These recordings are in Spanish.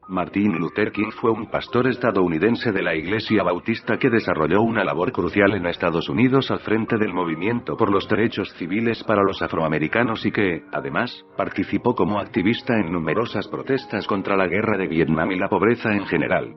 Martin Luther King fue un pastor estadounidense de la Iglesia Bautista que desarrolló una labor crucial en Estados Unidos al frente del movimiento por los derechos civiles para los afroamericanos y que, además, participó como activista en numerosas protestas contra la guerra de Vietnam y la pobreza en general.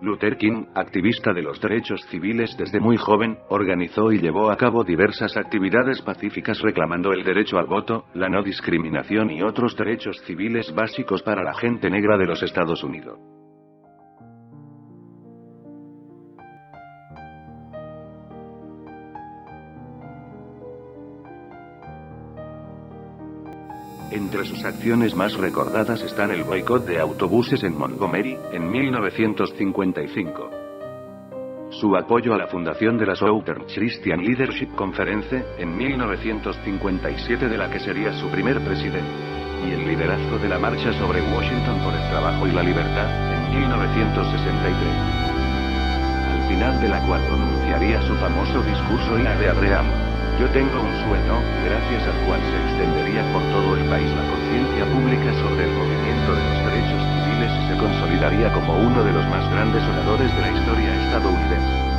Luther King, activista de los derechos civiles desde muy joven, organizó y llevó a cabo diversas actividades pacíficas reclamando el derecho al voto, la no discriminación y otros derechos civiles básicos para la gente negra de los Estados Unidos. Entre sus acciones más recordadas están el boicot de autobuses en Montgomery, en 1955. Su apoyo a la fundación de la Southern Christian Leadership Conference, en 1957 de la que sería su primer presidente. Y el liderazgo de la Marcha sobre Washington por el Trabajo y la Libertad, en 1963. Al final de la cual pronunciaría su famoso discurso de Abraham. Yo tengo un sueño, gracias al cual se extendería por todo el país la conciencia pública sobre el movimiento de los derechos civiles y se consolidaría como uno de los más grandes oradores de la historia estadounidense.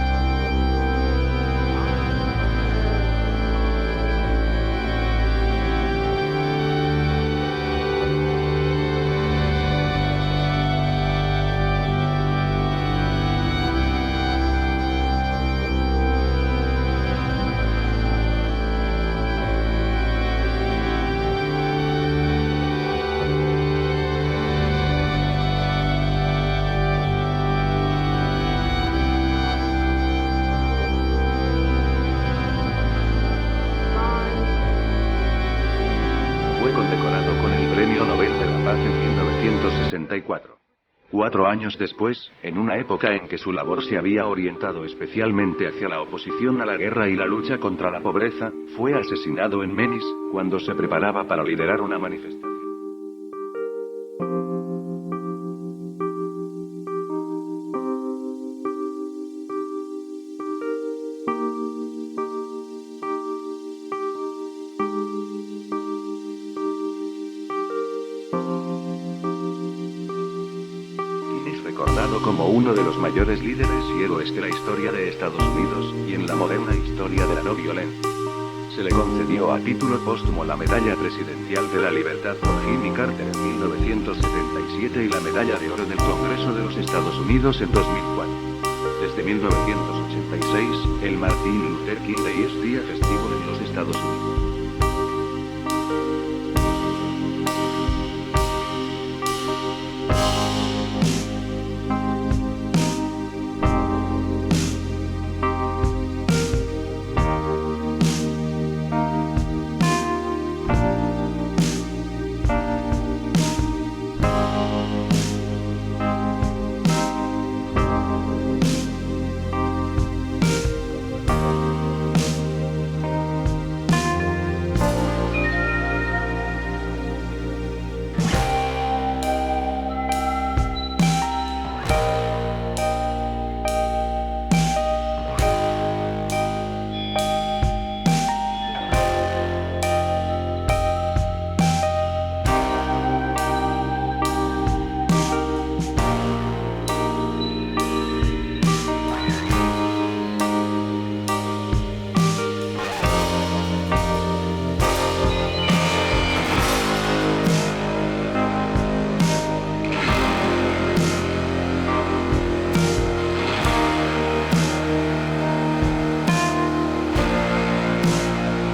Fue condecorado con el Premio Nobel de la Paz en 1964. 4 años después, en una época en que su labor se había orientado especialmente hacia la oposición a la guerra y la lucha contra la pobreza, fue asesinado en Memphis, cuando se preparaba para liderar una manifestación. Recordado como uno de los mayores líderes y héroes de la historia de Estados Unidos, y en la moderna historia de la no violencia. Se le concedió a título póstumo la Medalla Presidencial de la Libertad por Jimmy Carter en 1977 y la Medalla de Oro del Congreso de los Estados Unidos en 2004. Desde 1986, el Martin Luther King Day es día festivo en los Estados Unidos.